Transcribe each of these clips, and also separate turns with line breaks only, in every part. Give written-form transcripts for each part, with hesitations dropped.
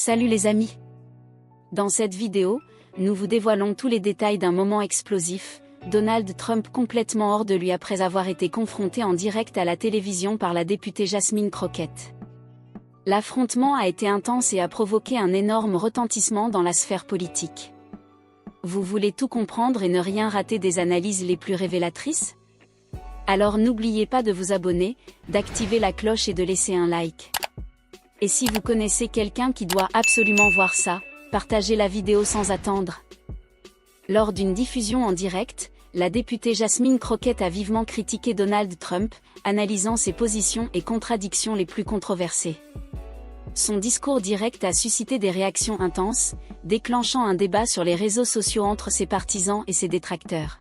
Salut les amis! Dans cette vidéo, nous vous dévoilons tous les détails d'un moment explosif, Donald Trump complètement hors de lui après avoir été confronté en direct à la télévision par la députée Jasmine Crockett. L'affrontement a été intense et a provoqué un énorme retentissement dans la sphère politique. Vous voulez tout comprendre et ne rien rater des analyses les plus révélatrices? Alors n'oubliez pas de vous abonner, d'activer la cloche et de laisser un like. Et si vous connaissez quelqu'un qui doit absolument voir ça, partagez la vidéo sans attendre. Lors d'une diffusion en direct, la députée Jasmine Crockett a vivement critiqué Donald Trump, analysant ses positions et contradictions les plus controversées. Son discours direct a suscité des réactions intenses, déclenchant un débat sur les réseaux sociaux entre ses partisans et ses détracteurs.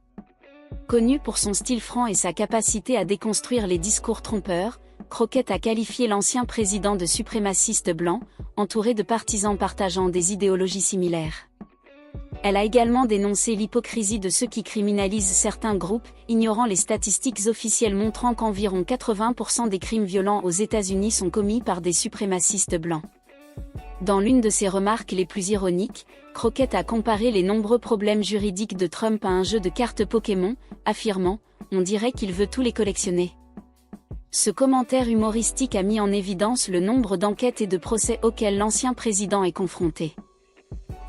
Connu pour son style franc et sa capacité à déconstruire les discours trompeurs, Crockett a qualifié l'ancien président de suprémaciste blanc, entouré de partisans partageant des idéologies similaires. Elle a également dénoncé l'hypocrisie de ceux qui criminalisent certains groupes, ignorant les statistiques officielles montrant qu'environ 80% des crimes violents aux États-Unis sont commis par des suprémacistes blancs. Dans l'une de ses remarques les plus ironiques, Crockett a comparé les nombreux problèmes juridiques de Trump à un jeu de cartes Pokémon, affirmant « On dirait qu'il veut tous les collectionner ». Ce commentaire humoristique a mis en évidence le nombre d'enquêtes et de procès auxquels l'ancien président est confronté.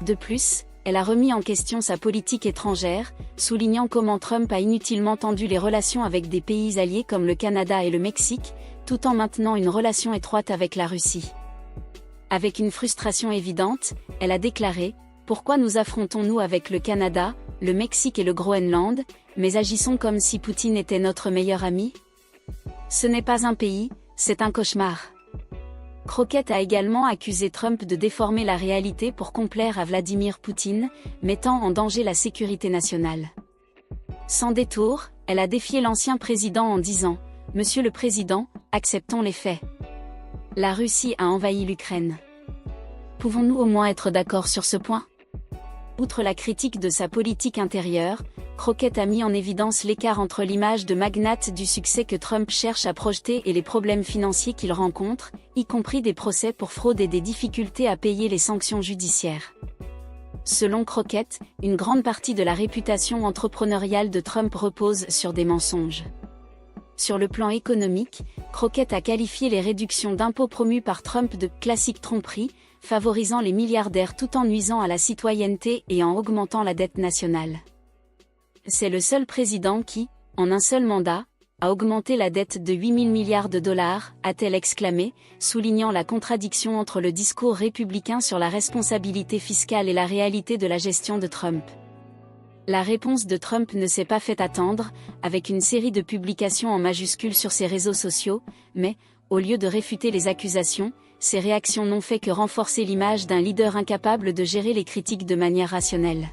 De plus, elle a remis en question sa politique étrangère, soulignant comment Trump a inutilement tendu les relations avec des pays alliés comme le Canada et le Mexique, tout en maintenant une relation étroite avec la Russie. Avec une frustration évidente, elle a déclaré « Pourquoi nous affrontons-nous avec le Canada, le Mexique et le Groenland, mais agissons comme si Poutine était notre meilleur ami ? Ce n'est pas un pays, c'est un cauchemar ». Crockett a également accusé Trump de déformer la réalité pour complaire à Vladimir Poutine, mettant en danger la sécurité nationale. Sans détour, elle a défié l'ancien président en disant « Monsieur le Président, acceptons les faits. La Russie a envahi l'Ukraine. Pouvons-nous au moins être d'accord sur ce point ?» Outre la critique de sa politique intérieure, Crockett a mis en évidence l'écart entre l'image de magnate du succès que Trump cherche à projeter et les problèmes financiers qu'il rencontre, y compris des procès pour fraude et des difficultés à payer les sanctions judiciaires. Selon Crockett, une grande partie de la réputation entrepreneuriale de Trump repose sur des mensonges. Sur le plan économique, Crockett a qualifié les réductions d'impôts promues par Trump de « classiques tromperies », favorisant les milliardaires tout en nuisant à la citoyenneté et en augmentant la dette nationale. C'est le seul président qui, en un seul mandat, a augmenté la dette de 8 000 milliards de dollars, a-t-elle exclamé, soulignant la contradiction entre le discours républicain sur la responsabilité fiscale et la réalité de la gestion de Trump. La réponse de Trump ne s'est pas fait attendre, avec une série de publications en majuscules sur ses réseaux sociaux, mais, au lieu de réfuter les accusations, ces réactions n'ont fait que renforcer l'image d'un leader incapable de gérer les critiques de manière rationnelle.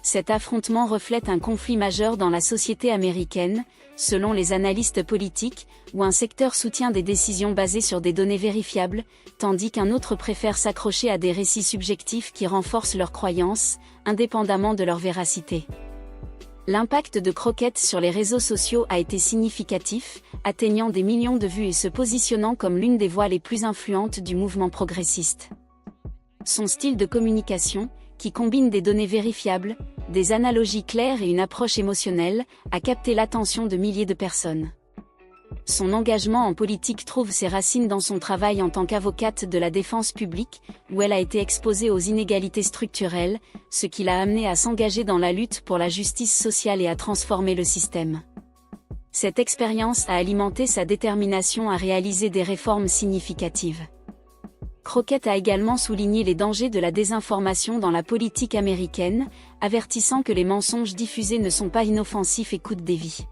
Cet affrontement reflète un conflit majeur dans la société américaine, selon les analystes politiques, où un secteur soutient des décisions basées sur des données vérifiables, tandis qu'un autre préfère s'accrocher à des récits subjectifs qui renforcent leurs croyances, indépendamment de leur véracité. L'impact de Crockett sur les réseaux sociaux a été significatif, atteignant des millions de vues et se positionnant comme l'une des voix les plus influentes du mouvement progressiste. Son style de communication, qui combine des données vérifiables, des analogies claires et une approche émotionnelle, a capté l'attention de milliers de personnes. Son engagement en politique trouve ses racines dans son travail en tant qu'avocate de la défense publique, où elle a été exposée aux inégalités structurelles, ce qui l'a amenée à s'engager dans la lutte pour la justice sociale et à transformer le système. Cette expérience a alimenté sa détermination à réaliser des réformes significatives. Crockett a également souligné les dangers de la désinformation dans la politique américaine, avertissant que les mensonges diffusés ne sont pas inoffensifs et coûtent des vies.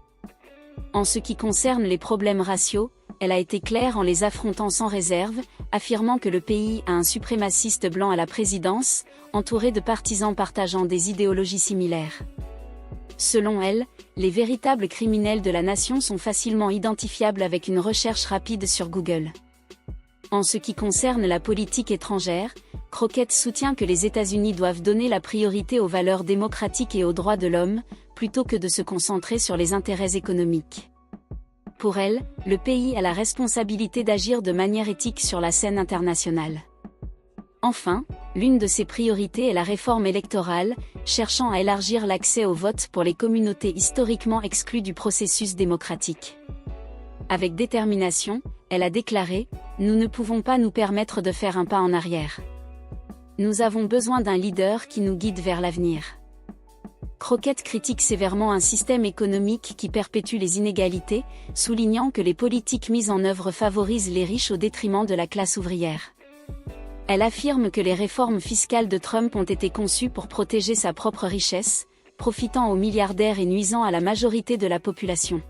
En ce qui concerne les problèmes raciaux, elle a été claire en les affrontant sans réserve, affirmant que le pays a un suprémaciste blanc à la présidence, entouré de partisans partageant des idéologies similaires. Selon elle, les véritables criminels de la nation sont facilement identifiables avec une recherche rapide sur Google. En ce qui concerne la politique étrangère, Crockett soutient que les États-Unis doivent donner la priorité aux valeurs démocratiques et aux droits de l'homme, plutôt que de se concentrer sur les intérêts économiques. Pour elle, le pays a la responsabilité d'agir de manière éthique sur la scène internationale. Enfin, l'une de ses priorités est la réforme électorale, cherchant à élargir l'accès au vote pour les communautés historiquement exclues du processus démocratique. Avec détermination, elle a déclaré « Nous ne pouvons pas nous permettre de faire un pas en arrière. Nous avons besoin d'un leader qui nous guide vers l'avenir. » Crockett critique sévèrement un système économique qui perpétue les inégalités, soulignant que les politiques mises en œuvre favorisent les riches au détriment de la classe ouvrière. Elle affirme que les réformes fiscales de Trump ont été conçues pour protéger sa propre richesse, profitant aux milliardaires et nuisant à la majorité de la population.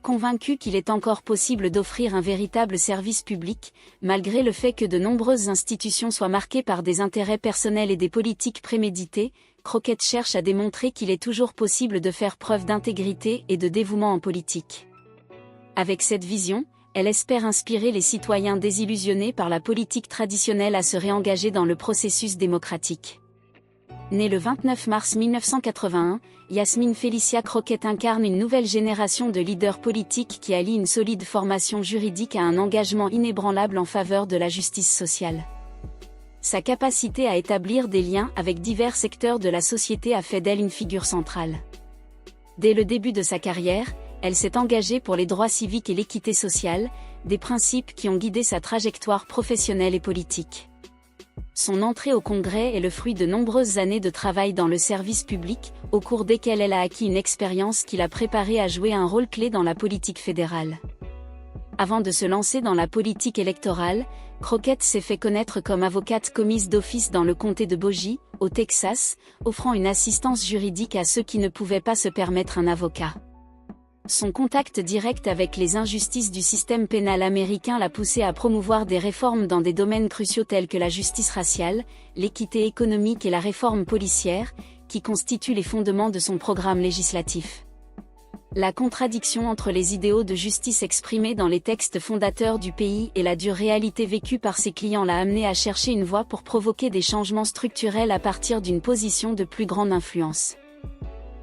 Convaincue qu'il est encore possible d'offrir un véritable service public, malgré le fait que de nombreuses institutions soient marquées par des intérêts personnels et des politiques préméditées, Crockett cherche à démontrer qu'il est toujours possible de faire preuve d'intégrité et de dévouement en politique. Avec cette vision, elle espère inspirer les citoyens désillusionnés par la politique traditionnelle à se réengager dans le processus démocratique. Née le 29 mars 1981, Yasmine Felicia Crockett incarne une nouvelle génération de leaders politiques qui allient une solide formation juridique à un engagement inébranlable en faveur de la justice sociale. Sa capacité à établir des liens avec divers secteurs de la société a fait d'elle une figure centrale. Dès le début de sa carrière, elle s'est engagée pour les droits civiques et l'équité sociale, des principes qui ont guidé sa trajectoire professionnelle et politique. Son entrée au Congrès est le fruit de nombreuses années de travail dans le service public, au cours desquelles elle a acquis une expérience qui l'a préparée à jouer un rôle clé dans la politique fédérale. Avant de se lancer dans la politique électorale, Crockett s'est fait connaître comme avocate commise d'office dans le comté de Bogie, au Texas, offrant une assistance juridique à ceux qui ne pouvaient pas se permettre un avocat. Son contact direct avec les injustices du système pénal américain l'a poussé à promouvoir des réformes dans des domaines cruciaux tels que la justice raciale, l'équité économique et la réforme policière, qui constituent les fondements de son programme législatif. La contradiction entre les idéaux de justice exprimés dans les textes fondateurs du pays et la dure réalité vécue par ses clients l'a amené à chercher une voie pour provoquer des changements structurels à partir d'une position de plus grande influence.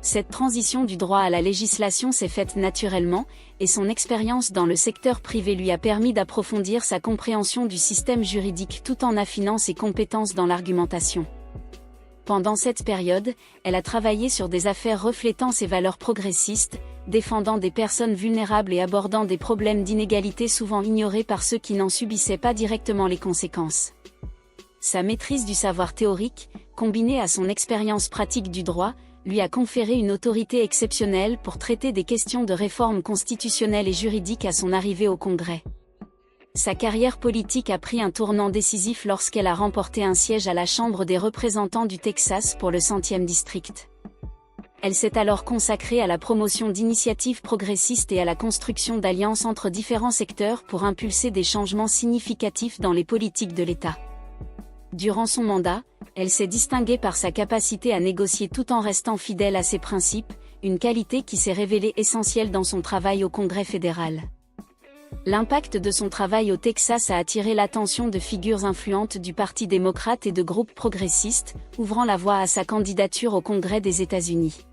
Cette transition du droit à la législation s'est faite naturellement, et son expérience dans le secteur privé lui a permis d'approfondir sa compréhension du système juridique tout en affinant ses compétences dans l'argumentation. Pendant cette période, elle a travaillé sur des affaires reflétant ses valeurs progressistes, défendant des personnes vulnérables et abordant des problèmes d'inégalité souvent ignorés par ceux qui n'en subissaient pas directement les conséquences. Sa maîtrise du savoir théorique, combinée à son expérience pratique du droit, lui a conféré une autorité exceptionnelle pour traiter des questions de réforme constitutionnelle et juridique à son arrivée au Congrès. Sa carrière politique a pris un tournant décisif lorsqu'elle a remporté un siège à la Chambre des représentants du Texas pour le 100e district. Elle s'est alors consacrée à la promotion d'initiatives progressistes et à la construction d'alliances entre différents secteurs pour impulser des changements significatifs dans les politiques de l'État. Durant son mandat, elle s'est distinguée par sa capacité à négocier tout en restant fidèle à ses principes, une qualité qui s'est révélée essentielle dans son travail au Congrès fédéral. L'impact de son travail au Texas a attiré l'attention de figures influentes du Parti démocrate et de groupes progressistes, ouvrant la voie à sa candidature au Congrès des États-Unis.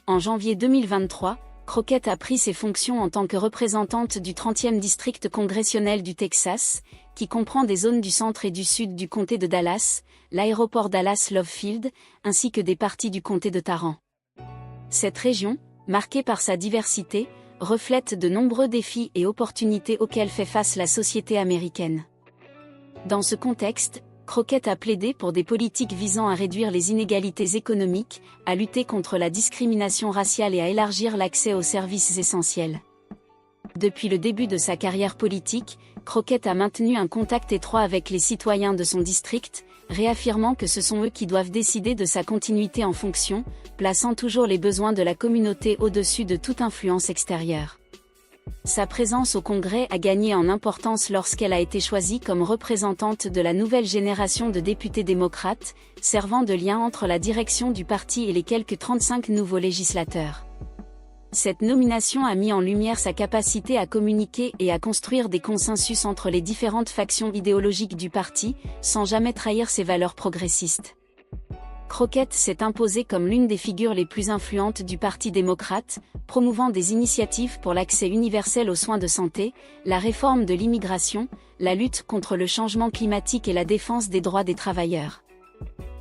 En janvier 2023, Crockett a pris ses fonctions en tant que représentante du 30e district congressionnel du Texas, qui comprend des zones du centre et du sud du comté de Dallas, l'aéroport Dallas-Love Field, ainsi que des parties du comté de Tarrant. Cette région, marquée par sa diversité, reflète de nombreux défis et opportunités auxquels fait face la société américaine. Dans ce contexte, Crockett a plaidé pour des politiques visant à réduire les inégalités économiques, à lutter contre la discrimination raciale et à élargir l'accès aux services essentiels. Depuis le début de sa carrière politique, Crockett a maintenu un contact étroit avec les citoyens de son district, réaffirmant que ce sont eux qui doivent décider de sa continuité en fonction, plaçant toujours les besoins de la communauté au-dessus de toute influence extérieure. Sa présence au Congrès a gagné en importance lorsqu'elle a été choisie comme représentante de la nouvelle génération de députés démocrates, servant de lien entre la direction du parti et les quelques 35 nouveaux législateurs. Cette nomination a mis en lumière sa capacité à communiquer et à construire des consensus entre les différentes factions idéologiques du parti, sans jamais trahir ses valeurs progressistes. Crockett s'est imposée comme l'une des figures les plus influentes du Parti démocrate, promouvant des initiatives pour l'accès universel aux soins de santé, la réforme de l'immigration, la lutte contre le changement climatique et la défense des droits des travailleurs.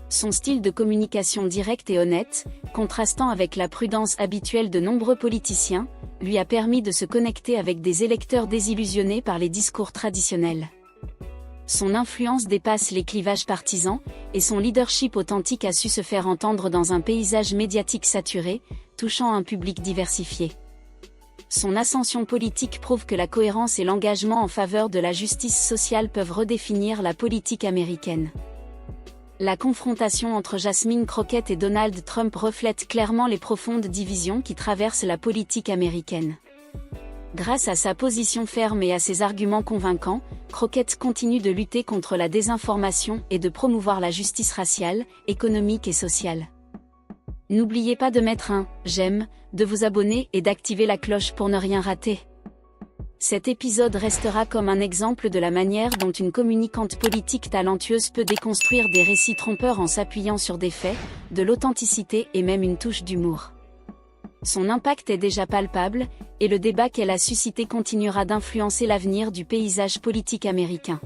Son style de communication direct et honnête, contrastant avec la prudence habituelle de nombreux politiciens, lui a permis de se connecter avec des électeurs désillusionnés par les discours traditionnels. Son influence dépasse les clivages partisans, et son leadership authentique a su se faire entendre dans un paysage médiatique saturé, touchant un public diversifié. Son ascension politique prouve que la cohérence et l'engagement en faveur de la justice sociale peuvent redéfinir la politique américaine. La confrontation entre Jasmine Crockett et Donald Trump reflète clairement les profondes divisions qui traversent la politique américaine. Grâce à sa position ferme et à ses arguments convaincants, Crockett continue de lutter contre la désinformation et de promouvoir la justice raciale, économique et sociale. N'oubliez pas de mettre un « j'aime », de vous abonner et d'activer la cloche pour ne rien rater. Cet épisode restera comme un exemple de la manière dont une communicante politique talentueuse peut déconstruire des récits trompeurs en s'appuyant sur des faits, de l'authenticité et même une touche d'humour. Son impact est déjà palpable, et le débat qu'elle a suscité continuera d'influencer l'avenir du paysage politique américain.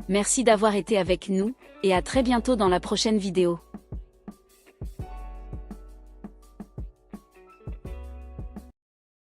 Merci d'avoir été avec nous, et à très bientôt dans la prochaine vidéo.